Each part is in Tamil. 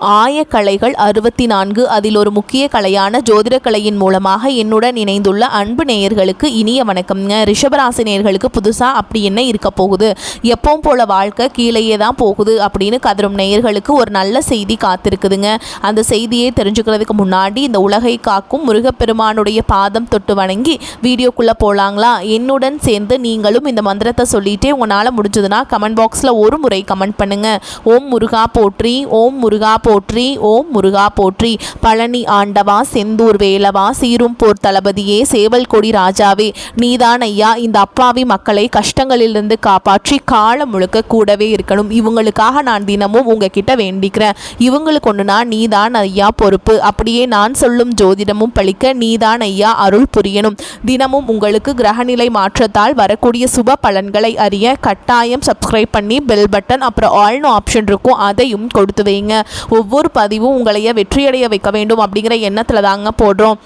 ஆயக்கலைகள் 64 அதில் ஒரு முக்கிய கலையான ஜோதிடக்கலையின் மூலமாக என்னுடன் இணைந்துள்ள அன்பு நேயர்களுக்கு இனிய வணக்கம்ங்க. ரிஷபராசி நேயர்களுக்கு புதுசாக அப்படி என்ன இருக்க போகுது, எப்பவும் போல வாழ்க்கை கீழேயே தான் போகுது அப்படின்னு கதரும் நேயர்களுக்கு ஒரு நல்ல செய்தி காத்திருக்குதுங்க. அந்த செய்தியை தெரிஞ்சுக்கிறதுக்கு முன்னாடி இந்த உலகை காக்கும் முருகப்பெருமானுடைய பாதம் தொட்டு வணங்கி வீடியோக்குள்ளே போகலாங்களா? என்னுடன் சேர்ந்து நீங்களும் இந்த மந்திரத்தை சொல்லிட்டே உங்களால் முடிஞ்சதுன்னா கமெண்ட் பாக்ஸில் ஒரு முறை கமெண்ட் பண்ணுங்கள். ஓம் முருகா போற்றி, ஓம் முருகா போற்றி, ஓம் முருகா போற்றி. பழனி ஆண்டவா, செந்தூர் வேலவா, சீரும் போர் தளபதியே, சேவல் கொடி ராஜாவே, நீதான் ஐயா இந்த அப்பாவி மக்களை கஷ்டங்களிலிருந்து காப்பாற்றி காலம் முழுக்க கூடவே இருக்கணும். இவங்களுக்காக நான் தினமும் உங்ககிட்ட வேண்டிக்கிறேன். இவங்களுக்கு ஒன்றுனா நீதான் ஐயா பொறுப்பு. அப்படியே நான் சொல்லும் ஜோதிடமும் பழிக்க நீதான் ஐயா அருள் புரியணும். தினமும் உங்களுக்கு கிரகநிலை மாற்றத்தால் வரக்கூடிய சுப பலன்களை அறிய கட்டாயம் சப்ஸ்கிரைப் பண்ணி பெல் பட்டன் அப்புறம் ஆல்னு ஆப்ஷன் இருக்கும், அதையும் கொடுத்து வைங்க. ஒவ்வொரு பதிவும் உங்களைய வெற்றியடைய வைக்க வேண்டும் அப்படிங்கிற எண்ணத்தில் தாங்க போடுறோம்.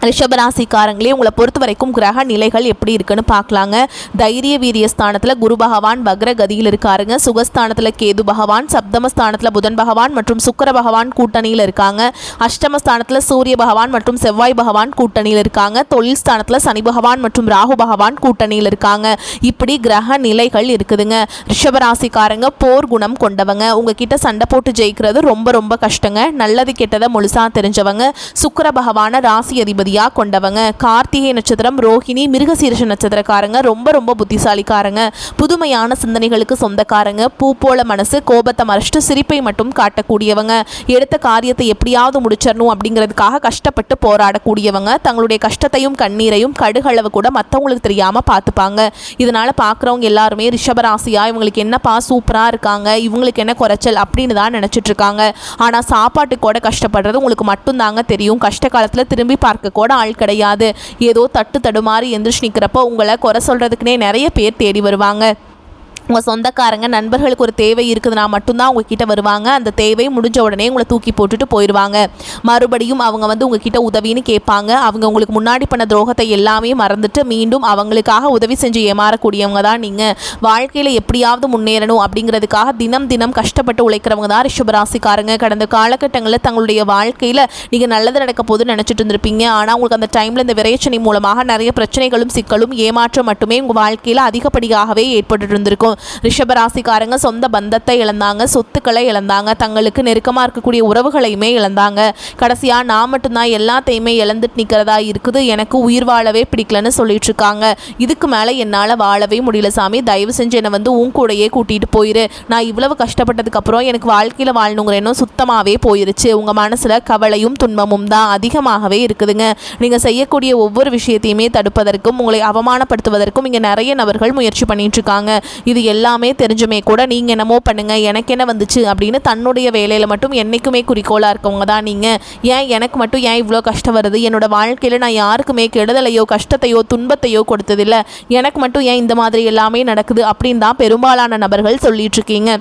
ரிஷபராசிக்காரங்களே, உங்களை பொறுத்த வரைக்கும் கிரக நிலைகள் எப்படி இருக்குன்னு பார்க்கலாங்க. தைரிய வீரிய ஸ்தானத்தில் குரு பகவான் வக்ர கதியில் இருக்காருங்க. சுகஸ்தானத்தில் கேது பகவான், சப்தமஸ்தானத்தில் புதன் பகவான் மற்றும் சுக்கிர பகவான் கூட்டணியில் இருக்காங்க. அஷ்டமஸ்தானத்தில் சூரிய பகவான் மற்றும் செவ்வாய் பகவான் கூட்டணியில் இருக்காங்க. தொழில் ஸ்தானத்தில் சனி பகவான் மற்றும் ராகு பகவான் கூட்டணியில் இருக்காங்க. இப்படி கிரக நிலைகள் இருக்குதுங்க. ரிஷபராசிக்காரங்க போர் குணம் கொண்டவங்க. உங்ககிட்ட சண்டை போட்டு ஜெயிக்கிறது ரொம்ப ரொம்ப கஷ்டங்க. நல்லது கெட்டதை முழுசா தெரிஞ்சவங்க. சுக்கிர பகவான ராசி அதிபதி கொண்டவங்க. கார்த்திகை நட்சத்திரம், ரோஹிணி, மிருகசீரிஷ நட்சத்திரக்காரங்க ரொம்ப ரொம்ப புத்திசாலிக்காரங்க. புதுமையான சிந்தனைகளுக்கு சொந்தக்காரங்க. பூ போல மனசு, கோபத்தை மறைச்சிட்டு சிரிப்பை மட்டும் காட்டக்கூடியவங்க. எடுத்த காரியத்தை எப்படியாவது முடிச்சிடணும் அப்படிங்கிறதுக்காக கஷ்டப்பட்டு போராடக்கூடியவங்க. தங்களுடைய கஷ்டத்தையும் கண்ணீரையும் கடுகளவு கூட மற்றவங்களுக்கு தெரியாம பார்த்துப்பாங்க. இதனால பார்க்குறவங்க எல்லாருமே ரிஷபராசியா இவங்களுக்கு என்னப்பா சூப்பரா இருக்காங்க, இவங்களுக்கு என்ன குறைச்சல் அப்படின்னு தான் நினைச்சிட்டு இருக்காங்க. ஆனா சாப்பாட்டுக்கு கூட கஷ்டப்படுறது உங்களுக்கு மட்டும்தாங்க தெரியும். கஷ்ட காலத்துல திரும்பி பார்க்க கூட ஆள் கிடையாது. ஏதோ தட்டு தடுமாறி எந்திரிச்சு நிற்கிறப்போ உங்களை குறை சொல்கிறதுக்குனே நிறைய பேர் தேடி வருவாங்க. உங்கள் சொந்தக்காரங்க நண்பர்களுக்கு ஒரு தேவை இருக்குதுன்னா மட்டும்தான் உங்ககிட்ட வருவாங்க. அந்த தேவை முடிஞ்ச உடனே உங்களை தூக்கி போட்டுட்டு போயிடுவாங்க. மறுபடியும் அவங்க உங்ககிட்ட உதவின்னு கேட்பாங்க. அவங்க உங்களுக்கு முன்னாடி பண்ண துரோகத்தை எல்லாமே மறந்துட்டு மீண்டும் அவங்களுக்காக உதவி செஞ்சு ஏமாறக்கூடியவங்க தான் நீங்கள். வாழ்க்கையில் எப்படியாவது முன்னேறணும் அப்படிங்கிறதுக்காக தினம் தினம் கஷ்டப்பட்டு உழைக்கிறவங்க தான் ரிஷபராசிக்காரங்க. கடந்த காலகட்டங்களில் தங்களுடைய வாழ்க்கையில் நீங்கள் நல்லது நடக்க போதுன்னு நினச்சிட்டு இருந்திருப்பீங்க. ஆனால் உங்களுக்கு அந்த டைமில் இந்த விரைச்சனை மூலமாக நிறைய பிரச்சனைகளும் சிக்கலும் ஏமாற்றம் மட்டுமே உங்கள் வாழ்க்கையில் அதிகப்படியாகவே ஏற்பட்டு இருந்திருக்கும். ரிஷபராசிக்காரங்க சொந்த பந்தத்தை இழந்தாங்க, சொத்துக்களை இழந்தாங்க, தங்களுக்கு நெருக்கமாக இருக்கக்கூடிய உறவுகளையுமே இழந்தாங்க. கடைசியாக நான் மட்டும்தான் எல்லாத்தையுமே இழந்துட்டு நிற்கிறதா இருக்குது, எனக்கு உயிர் வாழவே பிடிக்கலன்னு சொல்லிட்டு இருக்காங்க. இதுக்கு மேலே என்னால் வாழவே முடியல சாமி, தயவு செஞ்சு என்னை உன் கூடையே கூட்டிகிட்டு போயிரு. நான் இவ்வளவு கஷ்டப்பட்டதுக்கு அப்புறம் எனக்கு வாழ்க்கையில் வாழணுங்கிற எண்ணம் சுத்தமாகவே போயிருச்சு. உங்கள் மனசில் கவலையும் துன்பமும் தான் அதிகமாகவே இருக்குதுங்க. நீங்கள் செய்யக்கூடிய ஒவ்வொரு விஷயத்தையுமே தடுப்பதற்கும் உங்களை அவமானப்படுத்துவதற்கும் இங்கே நிறைய நபர்கள் முயற்சி பண்ணிட்டு இருக்காங்க. இது எல்லாமே தெரிஞ்சுமே கூட நீங்கள் என்னமோ பண்ணுங்க, எனக்கு என்ன வந்துச்சு அப்படின்னு தன்னுடைய வேலையில் மட்டும் என்றைக்குமே குறிக்கோளாக இருக்கவங்க தான் நீங்கள். ஏன் எனக்கு மட்டும் ஏன் இவ்வளோ கஷ்டம் வருது, என்னோட வாழ்க்கையில் நான் யாருக்குமே கெடுதலையோ கஷ்டத்தையோ துன்பத்தையோ கொடுத்ததில்லை, எனக்கு மட்டும் ஏன் இந்த மாதிரி எல்லாமே நடக்குது அப்படின்னு தான் பெரும்பாலான நபர்கள் சொல்லிட்டு இருக்கீங்க.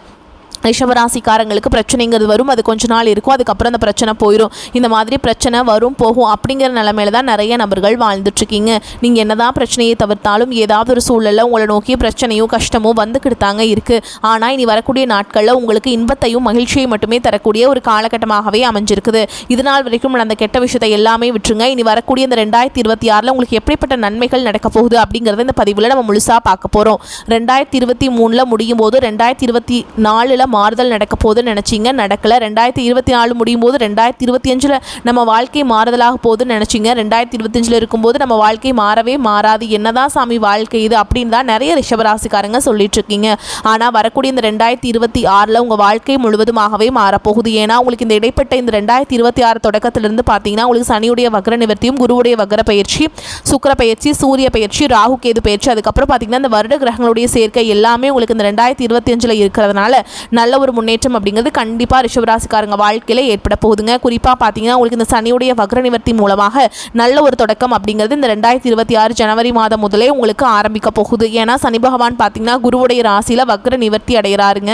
ரிஷபராசிக்காரங்களுக்கு பிரச்சனைங்கிறது வரும், அது கொஞ்ச நாள் இருக்கும், அதுக்கப்புறம் அந்த பிரச்சனை போயிடும். இந்த மாதிரி பிரச்சனை வரும் போகும் அப்படிங்கிற நிலைமையில தான் நிறைய நபர்கள் வாழ்ந்துட்டுருக்கீங்க. நீங்கள் என்னதான் பிரச்சனையை தவிர்த்தாலும் ஏதாவது ஒரு சூழலில் உங்களை நோக்கிய பிரச்சனையோ கஷ்டமோ வந்துக்கிட்டு தாங்க இருக்குது. ஆனால் இனி வரக்கூடிய நாட்களில் உங்களுக்கு இன்பத்தையும் மகிழ்ச்சியை மட்டுமே தரக்கூடிய ஒரு காலகட்டமாகவே அமைஞ்சிருக்குது. இதனால் வரைக்கும் அந்த கெட்ட விஷயத்தை எல்லாமே விட்டுருங்க. இனி வரக்கூடிய இந்த 2026 உங்களுக்கு எப்படிப்பட்ட நன்மைகள் நடக்க போகுது அப்படிங்கிறத இந்த பதிவில் நம்ம முழுசாக பார்க்க போகிறோம். 2023 முடியும் போது 2024 மாறுதல் நடக்க போதுன்னு நினச்சிங்க, நடக்கலை. 2024 முடியும் போது 2025 நம்ம வாழ்க்கை மாறுதலாக போதுன்னு நினச்சிங்க, 2025 இருக்கும்போது நம்ம வாழ்க்கை மாறவே மாறாது. என்னதான் சாமி வாழ்க்கை இது அப்படின்னு தான் நிறைய ரிஷபராசிக்காரங்க சொல்லிட்டு இருக்கீங்க. ஆனால் வரக்கூடிய இந்த 2026 உங்கள் வாழ்க்கை முழுவதுமாகவே மாறப்போகுது. ஏன்னா உங்களுக்கு இந்த இடைப்பட்ட இந்த 2026 தொடக்கத்திலிருந்து பார்த்தீங்கன்னா உங்களுக்கு சனியுடைய வக்ர நிவர்த்தியும், குருவுடைய வக்ர பயிற்சி, சுக்கிர பயிற்சி, சூரிய பயிற்சி, ராகு கேது பயிற்சி, அதுக்கப்புறம் பார்த்தீங்கன்னா இந்த வருட கிரகங்களுடைய சேர்க்கை எல்லாமே உங்களுக்கு இந்த 2025 இருக்கிறதுனால நல்ல ஒரு முன்னேற்றம் அப்படிங்கிறது கண்டிப்பாக ரிஷபராசிக்காரங்க வாழ்க்கையில் ஏற்பட போகுதுங்க. குறிப்பாக பார்த்தீங்கன்னா உங்களுக்கு இந்த சனியுடைய வக்ர நிவர்த்தி மூலமாக நல்ல ஒரு தொடக்கம் அப்படிங்கிறது இந்த 2026 ஜனவரி மாதம் முதலே உங்களுக்கு ஆரம்பிக்க போகுது. ஏன்னா சனி பகவான் பார்த்தீங்கன்னா குருவுடைய ராசியில் வக்ர நிவர்த்தி அடைகிறாருங்க.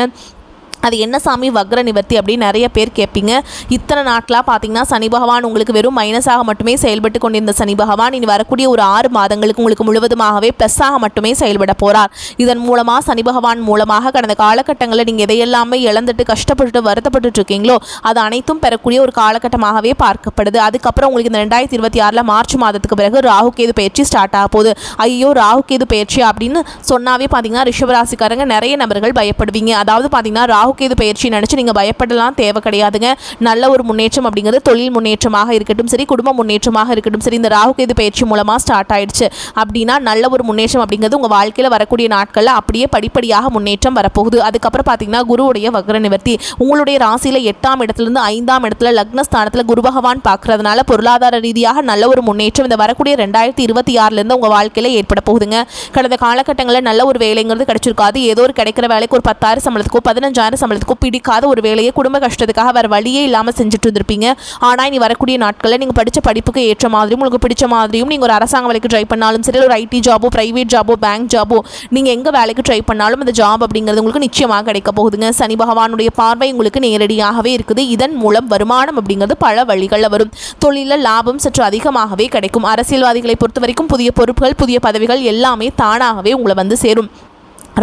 அது என்ன சாமி வக்ர நிவர்த்தி அப்படின்னு நிறைய பேர் கேட்பீங்க. இத்தனை நாட்களாக பார்த்தீங்கன்னா சனி பகவான் உங்களுக்கு வெறும் மைனஸாக மட்டுமே செயல்பட்டு கொண்டிருந்த சனி பகவான் இனி வரக்கூடிய ஒரு 6 மாதங்களுக்கு உங்களுக்கு முழுவதுமாகவே ப்ளஸ்ஸாக மட்டுமே செயல்பட போகிறார். இதன் மூலமாக சனி பகவான் மூலமாக கடந்த காலகட்டங்களில் நீங்கள் எதையெல்லாமே இழந்துட்டு கஷ்டப்பட்டுட்டு வருத்தப்பட்டு இருக்கீங்களோ அது அனைத்தும் பெறக்கூடிய ஒரு காலகட்டமாகவே பார்க்கப்படுது. அதுக்கப்புறம் உங்களுக்கு இந்த 2026 மார்ச் மாதத்துக்கு பிறகு ராகு கேது பயிற்சி ஸ்டார்ட் ஆக போகுது. ஐயோ ராகு கேது பயிற்சி அப்படின்னு சொன்னாவே பார்த்தீங்கன்னா ரிஷபராசிக்காரங்க நிறைய நபர்கள் பயப்படுவீங்க. அதாவது பார்த்தீங்கன்னா ராகு கேது பயிற்சி நினச்சி நீங்கள் பயப்படலாம் தேவை கிடையாதுங்க. நல்ல ஒரு முன்னேற்றம் அப்படிங்கிறது தொழில் முன்னேற்றமாக இருக்கட்டும் சரி, குடும்ப முன்னேற்றமாக இருக்கட்டும் சரி, இந்த ராகு கேது பயிற்சி மூலமாக ஸ்டார்ட் ஆயிடுச்சு அப்படின்னா நல்ல ஒரு முன்னேற்றம் அப்படிங்கிறது உங்கள் வாழ்க்கையில் வரக்கூடிய நாட்களில் அப்படியே படிப்படியாக முன்னேற்றம் வரப்போகுது. அதுக்கப்புறம் பார்த்தீங்கன்னா குருவுடைய வக்ர நிவர்த்தி உங்களுடைய ராசியில் 8ஆம் இடத்துலேருந்து 5ஆம் இடத்துல லக்னஸ்தானத்தில் குரு பகவான் பார்க்கறதுனால பொருளாதார ரீதியாக நல்ல ஒரு முன்னேற்றம் இந்த வரக்கூடிய 2026 உங்கள் வாழ்க்கையில் ஏற்பட போகுதுங்க. கடந்த காலகட்டங்களில் நல்ல ஒரு வேலைங்கிறது கிடைச்சிருக்காது. ஏதோ ஒரு கிடைக்கிற வேலைக்கு ஒரு 10,000 சம்பளத்துக்கோ 15,000 சம்பளத்துக்கோ பிடிக்காத ஒரு வேலையை குடும்ப கஷ்டத்துக்காக வேறு வழியே இல்லாமல் செஞ்சுட்டு இருந்திருப்பீங்க. ஆனால் இனி வரக்கூடிய நாட்களில் நீங்கள் படித்த படிப்புக்கு ஏற்ற மாதிரியும் உங்களுக்கு பிடிச்ச மாதிரியும் நீங்கள் ஒரு அரசாங்க வேலைக்கு ட்ரை பண்ணாலும் சரி, ஒரு ஐடி ஜாபோ ப்ரைவேட் ஜாபோ பேங்க் ஜாபோ நீங்கள் எங்கே வேலைக்கு ட்ரை பண்ணாலும் அந்த ஜாப் அப்படிங்கிறது உங்களுக்கு நிச்சயமாக கிடைக்க போகுதுங்க. சனி பகவானுடைய பார்வை உங்களுக்கு நேரடியாகவே இருக்குது. இதன் மூலம் வருமானம் அப்படிங்கிறது பல வழிகளில் வரும். தொழிலில் லாபம் சற்று அதிகமாகவே கிடைக்கும். அரசியல்வாதிகளை பொறுத்த வரைக்கும் புதிய பொறுப்புகள் புதிய பதவிகள் எல்லாமே தானாகவே உங்களை வந்து சேரும்.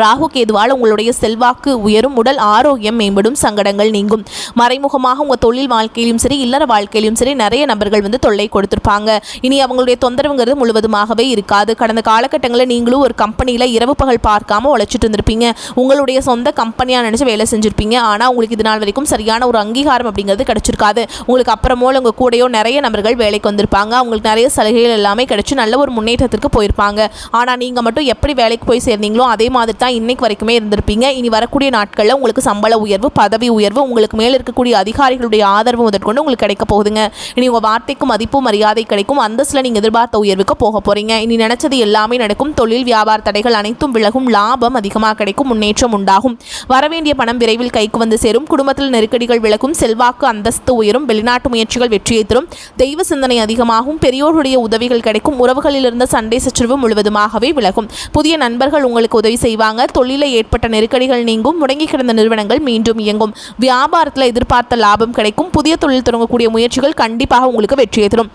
ராகு கேதுவால் உங்களுடைய செல்வாக்கு உயரும், உடல் ஆரோக்கியம் மேம்படும், சங்கடங்கள் நீங்கும். மறைமுகமாக உங்கள் தொழில் வாழ்க்கையிலும் சரி இல்லற வாழ்க்கையிலும் சரி நிறைய நபர்கள் வந்து தொல்லை கொடுத்துருப்பாங்க. இனி அவங்களுடைய தொந்தரவுங்கிறது முழுவதுமாகவே இருக்காது. கடந்த காலகட்டங்களில் நீங்களும் ஒரு கம்பெனியில் இரவு பகல் பார்க்காம உழைச்சிட்டு இருந்திருப்பீங்க. உங்களுடைய சொந்த கம்பெனியாக நினச்சி வேலை செஞ்சுருப்பீங்க. ஆனால் உங்களுக்கு இது நாள் வரைக்கும் சரியான ஒரு அங்கீகாரம் அப்படிங்கிறது கிடைச்சிருக்காது. உங்களுக்கு அப்புறமோ உங்கள் கூடயோ நிறைய நபர்கள் வேலைக்கு வந்திருப்பாங்க. அவங்களுக்கு நிறைய சலுகைகள் எல்லாமே கிடைச்சி நல்ல ஒரு முன்னேற்றத்திற்கு போயிருப்பாங்க. ஆனால் நீங்கள் மட்டும் எப்படி வேலைக்கு போய் சேர்ந்தீங்களோ அதே மாதிரி தான் இன்னைக்கு வரைக்குமே இருந்திருப்பீங்க. இனி வரக்கூடிய நாட்களில் உங்களுக்கு சம்பள உயர்வு பதவி உயர்வு உங்களுக்கு மேல் இருக்கக்கூடிய அதிகாரிகளுடைய ஆதரவு முதற்கொண்டு உங்களுக்கு கிடைக்க போகுதுங்க. இனி உங்கள் வார்த்தைக்கு மதிப்பு மரியாதை கிடைக்கும். அந்தஸ்தில் நீங்கள் எதிர்பார்த்த உயர்வுக்கு போக போகிறீங்க. இனி நினைச்சது எல்லாமே நடக்கும். தொழில் வியாபார தடைகள் அனைத்தும் விலகும். லாபம் அதிகமாக கிடைக்கும். முன்னேற்றம் உண்டாகும். வரவேண்டிய பணம் விரைவில் கைக்கு வந்து சேரும். குடும்பத்தில் நெருக்கடிகள் விலகும். செல்வாக்கு அந்தஸ்து உயரும். வெளிநாட்டு முயற்சிகள் வெற்றியை தரும். தெய்வ சிந்தனை அதிகமாகும். பெரியோருடைய உதவிகள் கிடைக்கும். உறவுகளில் இருந்த சண்டை சச்சரவு முழுவதுமாகவே விலகும். புதிய நண்பர்கள் உங்களுக்கு உதவி செய்வாங்க. தொழிலில் ஏற்பட்ட நெருக்கடிகள் நீங்கும். முடங்கி கிடந்த நிறுவனங்கள் மீண்டும் இயங்கும். வியாபாரத்தில் எதிர்பார்த்த லாபம் கிடைக்கும். புதிய தொழில் தொடங்கக்கூடிய முயற்சிகள் கண்டிப்பாக உங்களுக்கு வெற்றியை தரும்.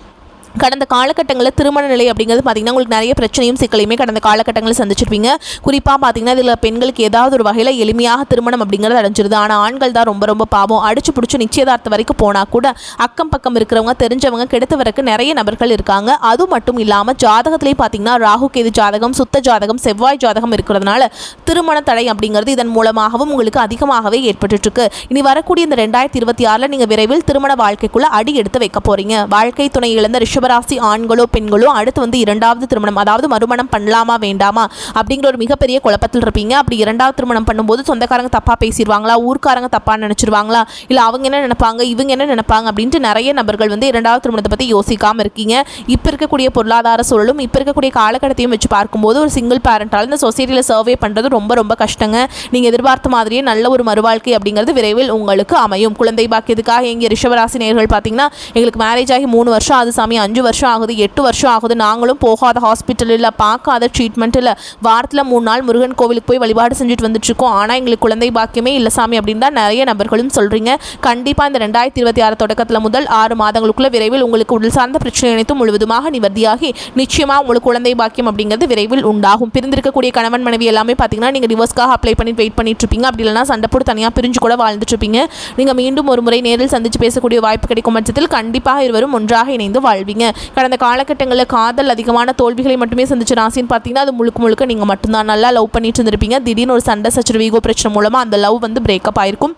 கடந்த காலகட்டங்களில் திருமண நிலை அப்படிங்கிறது பார்த்திங்கன்னா உங்களுக்கு நிறைய பிரச்சனையும் சிக்கலையுமே கடந்த காலகட்டங்களில் சந்திச்சிருப்பீங்க. குறிப்பாக பார்த்திங்கன்னா இதில் பெண்களுக்கு ஏதாவது ஒரு வகையில் எளிமையாக திருமணம் அப்படிங்கிறது அடைஞ்சிருது. ஆனால் ஆண்கள் தான் ரொம்ப ரொம்ப பாவம். அடிச்சு பிடிச்சி நிச்சயதார்த்தம் வரைக்கும் போனால் கூட அக்கம் பக்கம் இருக்கிறவங்க தெரிஞ்சவங்க கெடுத்து வரக்கு நிறைய நபர்கள் இருக்காங்க. அது மட்டும் இல்லாமல் ஜாதகத்திலேயே பார்த்திங்கன்னா ராகு கேது ஜாதகம் சுத்த ஜாதகம் செவ்வாய் ஜாதகம் இருக்கிறதுனால திருமண தடை அப்படிங்கிறது இதன் மூலமாகவும் உங்களுக்கு அதிகமாகவே ஏற்பட்டுருக்கு. இனி வரக்கூடிய இந்த 2026 நீங்கள் விரைவில் திருமண வாழ்க்கைக்குள்ளே அடி எடுத்து வைக்க போகிறீங்க. வாழ்க்கை துணை இழந்த ரிஷபராசி ஆண்களோ பெண்களோ அடுத்து வந்து 2வது திருமணம் அதாவது மறுமணம் பண்ணலாமா வேண்டாமா அப்படிங்கிற ஒரு மிகப்பெரிய குழப்பத்தில் இருப்பீங்க. அப்படி 2வது திருமணம் பண்ணும்போது சொந்தக்காரங்க தப்பாக பேசிடுவாங்களா, ஊர்க்காரங்க தப்பாக நினச்சிருவாங்களா, இல்லை அவங்க என்ன நினைப்பாங்க இவங்க என்ன நினைப்பாங்க அப்படின்ட்டு நிறைய நபர்கள் வந்து 2வது திருமணத்தை பற்றி யோசிக்காமல் இருக்கீங்க. இப்போ இருக்கக்கூடிய பொருளாதார சூழலும் இப்போ இருக்கக்கூடிய காலகட்டத்தையும் வச்சு பார்க்கும்போது ஒரு சிங்கிள் பேரண்டால் இந்த சொசைட்டியில் சர்வே பண்ணுறது ரொம்ப ரொம்ப கஷ்டங்க. நீங்கள் எதிர்பார்த்த மாதிரியே நல்ல ஒரு மறுவாழ்க்கை அப்படிங்கிறது விரைவில் உங்களுக்கு அமையும். குழந்தை பாக்கியத்துக்காக எங்கள் ரிஷபராசி நேயர்கள் பார்த்தீங்கன்னா எங்களுக்கு மேரேஜ் ஆகி 3 வருஷம் ஆகுது சாமி, 5 வருஷம் ஆகுது, 8 வருஷம் ஆகுது, நாங்களும் போகாத ஹாஸ்பிட்டல் இல்லை, பார்க்காத ட்ரீட்மெண்ட் இல்லை, வாரத்தில் 3 நாள் முருகன் கோவிலுக்கு போய் வழிபாடு செஞ்சுட்டு வந்துட்டுருக்கோம், ஆனால் எங்களுக்கு குழந்தை பாக்கியமே இல்லை சாமி அப்படின்னு தான் நிறைய நபர்களும் சொல்கிறீங்க. கண்டிப்பாக இந்த 2026 தொடக்கத்தில் முதல் 6 மாதங்களுக்குள்ள விரைவில் உங்களுக்கு உடல் சார்ந்த பிரச்சனை அனைத்தும் முழுவதுமாக நிவர்த்தியாகி நிச்சயமாக உங்களுக்கு குழந்தை பாக்கியம் அப்படிங்கிறது விரைவில் உண்டாகும். பிரிந்திருக்கக்கூடிய கணவன் மனைவி எல்லாமே பார்த்தீங்கன்னா நீங்கள் டிவோர்ஸ்க்காக அப்ளை பண்ணி வெயிட் பண்ணிட்டு இருப்பீங்க. அப்படி இல்லைனா சண்டை போட்டு தனியாக பிரிஞ்சு கூட வாழ்ந்துட்டு இருப்பீங்க. நீங்கள் மீண்டும் ஒரு முறை நேரில் சந்தித்து பேசக்கூடிய வாய்ப்பு கிடைக்கும் பட்சத்தில் கண்டிப்பாக இருவரும் ஒன்றாக இணைந்து வாழ்வீங்க. கடந்த காலகட்டங்களில் காதல் அதிகமான தோல்விகளை மட்டுமே சந்திச்ச ராசின்னு பார்த்தீங்கன்னா அது முழுக்க நீங்கள் மட்டும்தான். நல்லா லவ் பண்ணிட்டு இருந்திருப்பீங்க. திடீர்னு ஒரு சண்டை சச்சரவு ஈகோ பிரச்சனை மூலமாக அந்த லவ் வந்து பிரேக்கப் ஆயிருக்கும்.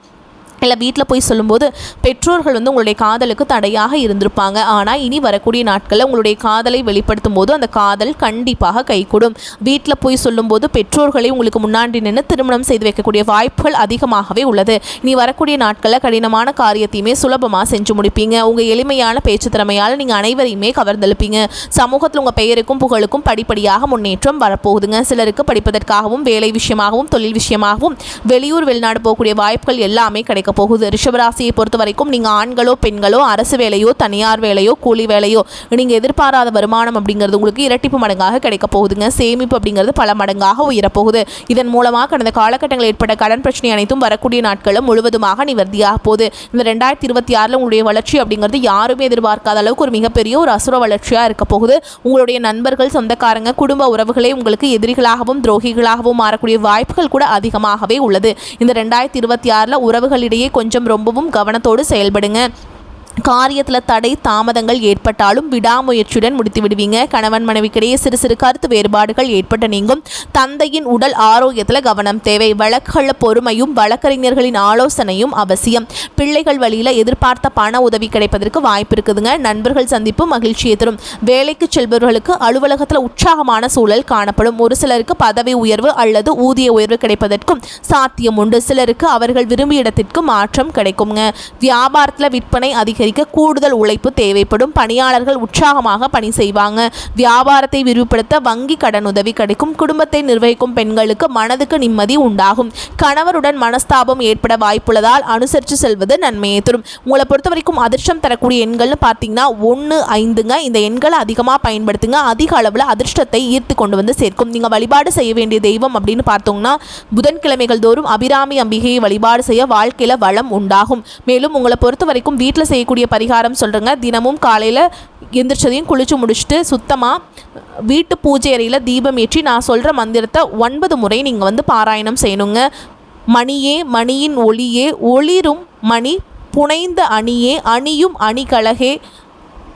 இல்லை வீட்டில் போய் சொல்லும்போது பெற்றோர்கள் வந்து உங்களுடைய காதலுக்கு தடையாக இருந்திருப்பாங்க. ஆனால் இனி வரக்கூடிய நாட்களில் உங்களுடைய காதலை வெளிப்படுத்தும் போது அந்த காதல் கண்டிப்பாக கைகூடும். வீட்டில் போய் சொல்லும்போது பெற்றோர்களை உங்களுக்கு முன்னாடி நின்று திருமணம் செய்து வைக்கக்கூடிய வாய்ப்புகள் அதிகமாகவே உள்ளது. இனி வரக்கூடிய நாட்களில் கடினமான காரியத்தையுமே சுலபமாக செஞ்சு முடிப்பீங்க. உங்கள் எளிமையான பேச்சு திறமையால் நீங்கள் அனைவரையுமே கவர்ந்தெழுப்பீங்க. சமூகத்தில் உங்கள் பெயருக்கும் புகழுக்கும் படிப்படியாக முன்னேற்றம் வரப்போகுதுங்க. சிலருக்கு படிப்பதற்காகவும் வேலை விஷயமாகவும் தொழில் விஷயமாகவும் வெளியூர் வெளிநாடு போகக்கூடிய வாய்ப்புகள் எல்லாமே கிடைக்கும். கிடைக்க போகுது. ரிஷபராசியை பொறுத்த வரைக்கும் நீங்கள் ஆண்களோ பெண்களோ அரசு வேலையோ தனியார் வேலையோ கூலி வேலையோ நீங்கள் எதிர்பாராத வருமானம் அப்படிங்கிறது உங்களுக்கு இரட்டிப்பு மடங்காக கிடைக்க போகுதுங்க. சேமிப்பு அப்படிங்கிறது பல மடங்காக உயரப்போகுது. இதன் மூலமாக கடந்த காலகட்டங்களில் ஏற்பட்ட கடன் பிரச்சனை அனைத்தும் வரக்கூடிய நாட்களும் முழுவதுமாக நிவர்த்தியாக போகுது. இந்த 2026 உங்களுடைய வளர்ச்சி அப்படிங்கிறது யாருமே எதிர்பார்க்காத அளவுக்கு ஒரு மிகப்பெரிய ஒரு அசுர வளர்ச்சியாக இருக்க போகுது. உங்களுடைய நண்பர்கள், சொந்தக்காரங்க, குடும்ப உறவுகளே உங்களுக்கு எதிரிகளாகவும் துரோகிகளாகவும் மாறக்கூடிய வாய்ப்புகள் கூட அதிகமாகவே உள்ளது. இந்த 2026 உறவுகளிடையே கொஞ்சம் ரொம்பவும் கவனத்தோடு செயல்படுங்க. காரியத்தில் தடை தாமதங்கள் ஏற்பட்டாலும் விடாமுயற்சியுடன் முடித்து விடுவீங்க. கணவன் மனைவிக்கிடையே சிறு சிறு கருத்து வேறுபாடுகள் ஏற்பட்ட நீங்கும். தந்தையின் உடல் ஆரோக்கியத்தில் கவனம் தேவை. வழக்குகளில் பொறுமையும் வழக்கறிஞர்களின் ஆலோசனையும் அவசியம். பிள்ளைகள் வழியில் எதிர்பார்த்த பண உதவி கிடைப்பதற்கு வாய்ப்பு இருக்குதுங்க. நண்பர்கள் சந்திப்பு மகிழ்ச்சியை தரும். வேலைக்கு செல்பவர்களுக்கு அலுவலகத்தில் உற்சாகமான சூழல் காணப்படும். ஒரு சிலருக்கு பதவி உயர்வு அல்லது ஊதிய உயர்வு கிடைப்பதற்கும் சாத்தியம் உண்டு. சிலருக்கு அவர்கள் விரும்பிய இடத்திற்கு மாற்றம் கிடைக்குங்க. வியாபாரத்தில் விற்பனை அதிகரிக்க கூடுதல் உழைப்பு தேவைப்படும். பணியாளர்கள் உற்சாகமாக பணி செய்வாங்க. வியாபாரத்தை விரிவுபடுத்த வங்கி கடன் உதவி கிடைக்கும். குடும்பத்தை நிர்வகிக்கும் பெண்களுக்கு மனதுக்கு நிம்மதி உண்டாகும். கணவருடன் மனஸ்தாபம் ஏற்பட வாய்ப்புள்ளதால் அனுசரித்து செல்வது நன்மையை தரும். உங்களை பொறுத்த வரைக்கும் அதிர்ஷ்டம் தரக்கூடிய எண்கள்னு பார்த்தீங்கன்னா 1, 5ங்க. இந்த எண்களை அதிகமாக பயன்படுத்துங்க. அதிக அளவில் அதிர்ஷ்டத்தை ஈர்த்து கொண்டு வந்து சேர்க்கும். நீங்கள் வழிபாடு செய்ய வேண்டிய தெய்வம் அப்படின்னு பார்த்தோம்னா புதன்கிழமைகள் தோறும் அபிராமி அம்பிகையை வழிபாடு செய்ய வாழ்க்கையில் வளம் உண்டாகும். மேலும் உங்களை பொறுத்த வரைக்கும் வீட்டில் செய்யக்கூடிய பரிகாரம் சொல்கிறேங்க. தினமும் காலையில் எந்திரிச்சதையும் குளிச்சு முடிச்சுட்டு சுத்தமாக வீட்டு பூஜை அறையில் தீபம் ஏற்றி நான் சொல்கிற மந்திரத்தை 9 முறை நீங்கள் வந்து பாராயணம் செய்யணுங்க. மணியே மணியின் ஒளியே ஒளிரும் மணி புனைந்த அணியே அணியும் அணிகழகே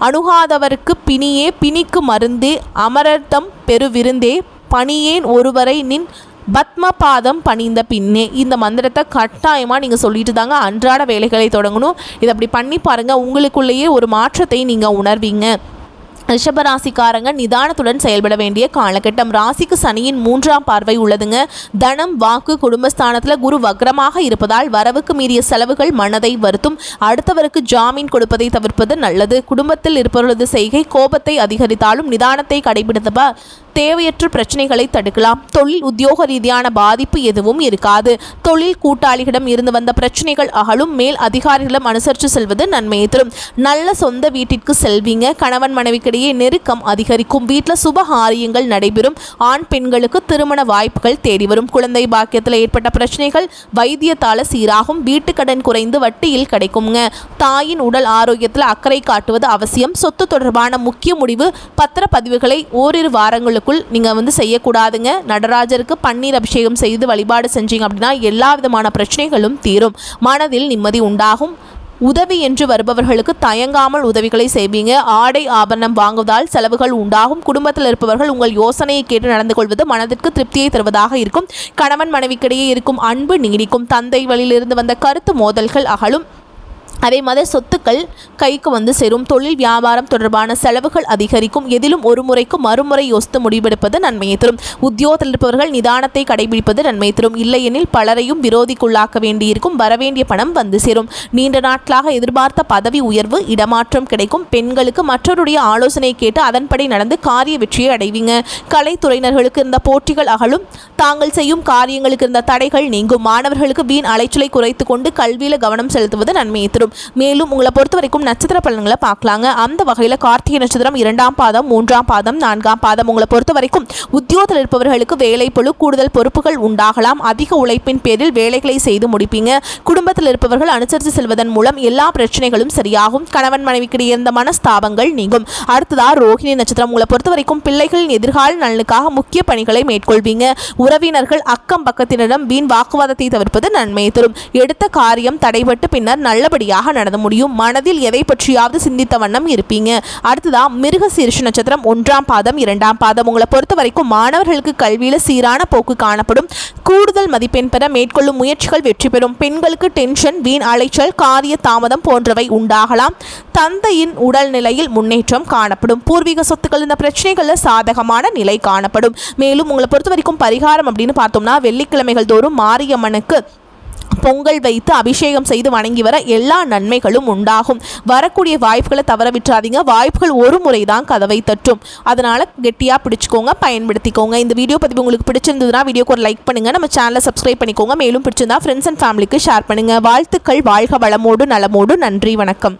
அணுகாதவர்க்கு பிணியே பிணிக்கு மருந்தே அமரர்தம் பெருவிருந்தே பணியேன் ஒருவரை நின் பத்மபாதம் பணிந்த பின்னே. இந்த மந்திரத்தை கட்டாயமாக நீங்கள் சொல்லிட்டு தாங்க அன்றாட வேலைகளை தொடங்கணும். இதை அப்படி பண்ணி பாருங்கள். உங்களுக்குள்ளேயே ஒரு மாற்றத்தை நீங்கள் உணர்வீங்க. ரிஷபராசிக்காரங்க நிதானத்துடன் செயல்பட வேண்டிய காலகட்டம். ராசிக்கு சனியின் 3ஆம் பார்வை உள்ளதுங்க. தனம், வாக்கு, குடும்பஸ்தானத்தில் குரு வக்ரமாக இருப்பதால் வரவுக்கு மீறிய செலவுகள் மனதை வருத்தும். அடுத்தவருக்கு ஜாமீன் கொடுப்பதை தவிர்ப்பது நல்லது. குடும்பத்தில் இருப்பவர்களது செய்கை கோபத்தை அதிகரித்தாலும் நிதானத்தை கடைபிடித்த தேவையற்ற பிரச்சனைகளை தடுக்கலாம். தொழில் உத்தியோக ரீதியான பாதிப்பு எதுவும் இருக்காது. தொழில் கூட்டாளிகளிடம் இருந்து வந்த பிரச்சனைகள் அகலும். மேல் அதிகாரிகளிடம் அனுசரித்து செல்வது நன்மையை தரும். நல்ல சொந்த வீட்டிற்கு செல்வீங்க. கணவன் மனைவிக்கிடையே நெருக்கம் அதிகரிக்கும். வீட்டில் சுபகாரியங்கள் நடைபெறும். ஆண் பெண்களுக்கு திருமண வாய்ப்புகள் தேடி வரும். குழந்தை பாக்கியத்தில் ஏற்பட்ட பிரச்சனைகள் வைத்தியத்தால சீராகும். வீட்டு கடன் குறைந்து வட்டியில் கிடைக்குங்க. தாயின் உடல் ஆரோக்கியத்தில் அக்கறை காட்டுவது அவசியம். சொத்து தொடர்பான முக்கிய முடிவு பத்திரப்பதிவுகளை ஓரிரு வாரங்களுக்கு நீங்கள் வந்து செய்யக்கூடாதுங்க. நடராஜருக்கு பன்னீர் அபிஷேகம் செய்து வழிபாடு செஞ்சீங்க அப்படின்னா எல்லா விதமான பிரச்சனைகளும் தீரும். மனதில் நிம்மதி உண்டாகும். உதவி என்று வருபவர்களுக்கு தயங்காமல் உதவிகளை செய்வீங்க. ஆடை ஆபரணம் வாங்குவதால் செலவுகள் உண்டாகும். குடும்பத்தில் இருப்பவர்கள் உங்கள் யோசனையை கேட்டு நடந்து கொள்வது மனதிற்கு திருப்தியை தருவதாக இருக்கும். கணவன் மனைவிக்கிடையே இருக்கும் அன்பு நீடிக்கும். தந்தை வழியிலிருந்து வந்த கருத்து மோதல்கள் அகலும். அதே மாதிரி சொத்துக்கள் கைக்கு வந்து சேரும். தொழில் வியாபாரம் தொடர்பான செலவுகள் அதிகரிக்கும். எதிலும் ஒரு முறைக்கு மறுமுறை யோசித்து முடிவெடுப்பது நன்மையை தரும். உத்தியோகத்தில் இருப்பவர்கள் நிதானத்தை கடைபிடிப்பது நன்மையை தரும். இல்லையெனில் பலரையும் விரோதிக்குள்ளாக்க வேண்டியிருக்கும். வரவேண்டிய பணம் வந்து சேரும். நீண்ட நாட்களாக எதிர்பார்த்த பதவி உயர்வு, இடமாற்றம் கிடைக்கும். பெண்களுக்கு மற்றவருடைய ஆலோசனை கேட்டு அதன்படி நடந்து காரிய வெற்றியை அடைவீங்க. கலைத்துறையினர்களுக்கு இருந்த போட்டிகள் அகலும். தாங்கள் செய்யும் காரியங்களுக்கு இருந்த தடைகள் நீங்கும். மாணவர்களுக்கு வீண் அலைச்சலை குறைத்து கொண்டு கல்வியில் கவனம் செலுத்துவது நன்மையை தரும். மேலும் உங்களை பொறுத்த வரைக்கும் நட்சத்திர பலன்களை பார்க்கலாங்க. அந்த வகையில் கார்த்திகை நட்சத்திரம் 2ஆம் பாதம், 3ஆம் பாதம், 4ஆம் பாதம். உங்களை பொறுத்த வரைக்கும் உத்தியோகத்தில் இருப்பவர்களுக்கு வேலை பளு, கூடுதல் பொறுப்புகள் உண்டாகலாம். அதிக உழைப்பின் பேரில் வேலைகளை செய்து முடிப்பீங்க. குடும்பத்தில் இருப்பவர்கள் அனுசரித்து செல்வதன் மூலம் எல்லா பிரச்சனைகளும் சரியாகும். கணவன் மனைவிக்கிடையே இருந்த மனஸ்தாபங்கள் நீங்கும். அடுத்ததாக ரோஹிணி நட்சத்திரம். உங்களை பொறுத்த வரைக்கும் பிள்ளைகளின் எதிர்கால நலனுக்காக முக்கிய பணிகளை மேற்கொள்வீங்க. உறவினர்கள் அக்கம் பக்கத்தினரிடம் வீண் வாக்குவாதத்தை தவிர்ப்பது நன்மையை தரும். எடுத்த காரியம் தடைபட்டு பின்னர் நல்லபடியாக நடந்து முடியும். மனதில் எதை பற்றியாவது சிந்தித்த வண்ணம் இருப்பீங்க. அடுத்ததா மிருகசீரிஷ நட்சத்திரம் 1ஆம் பாதம், 2ஆம் பாதம். உங்களை பொறுத்த வரைக்கும் மாணவர்களுக்கு கல்வியில சீரான போக்கு காணப்படும். கூடுதல் மதிப்பெண் பெற மேற்கொள்ளும் முயற்சிகள் வெற்றி பெறும். பெண்களுக்கு டென்ஷன், வீண் அலைச்சல், காரிய தாமதம் போன்றவை உண்டாகலாம். தந்தையின் உடல் நிலையில் முன்னேற்றம் காணப்படும். பூர்வீக சொத்துக்கள் இந்த பிரச்சனைகளில் சாதகமான நிலை காணப்படும். மேலும் உங்களை பொறுத்த வரைக்கும் பரிகாரம் அப்படின்னு பார்த்தோம்னா வெள்ளிக்கிழமைகள் தோறும் மாரியம்மனுக்கு பொங்கல் வைத்து அபிஷேகம் செய்து வணங்கி வர எல்லா நன்மைகளும் உண்டாகும். வரக்கூடிய வாய்ப்புகளை தவற விட்டுறாதீங்க. வாய்ப்புகள் ஒரு முறை தான் கதவை தட்டும். அதனால் கெட்டியாக பிடிச்சிக்கோங்க, பயன்படுத்திக்கோங்க. இந்த வீடியோ பதிவு உங்களுக்கு பிடிச்சிருந்ததுன்னா வீடியோக்கு ஒரு லைக் பண்ணுங்கள், நம்ம சேனலை சப்ஸ்கிரைப் பண்ணிக்கோங்க. மேலும் பிடிச்சிருந்தா ஃப்ரெண்ட்ஸ் அண்ட் ஃபேமிலிக்கு ஷேர் பண்ணுங்கள். வாழ்த்துக்கள். வாழ்க வளமோடு நலமோடு. நன்றி, வணக்கம்.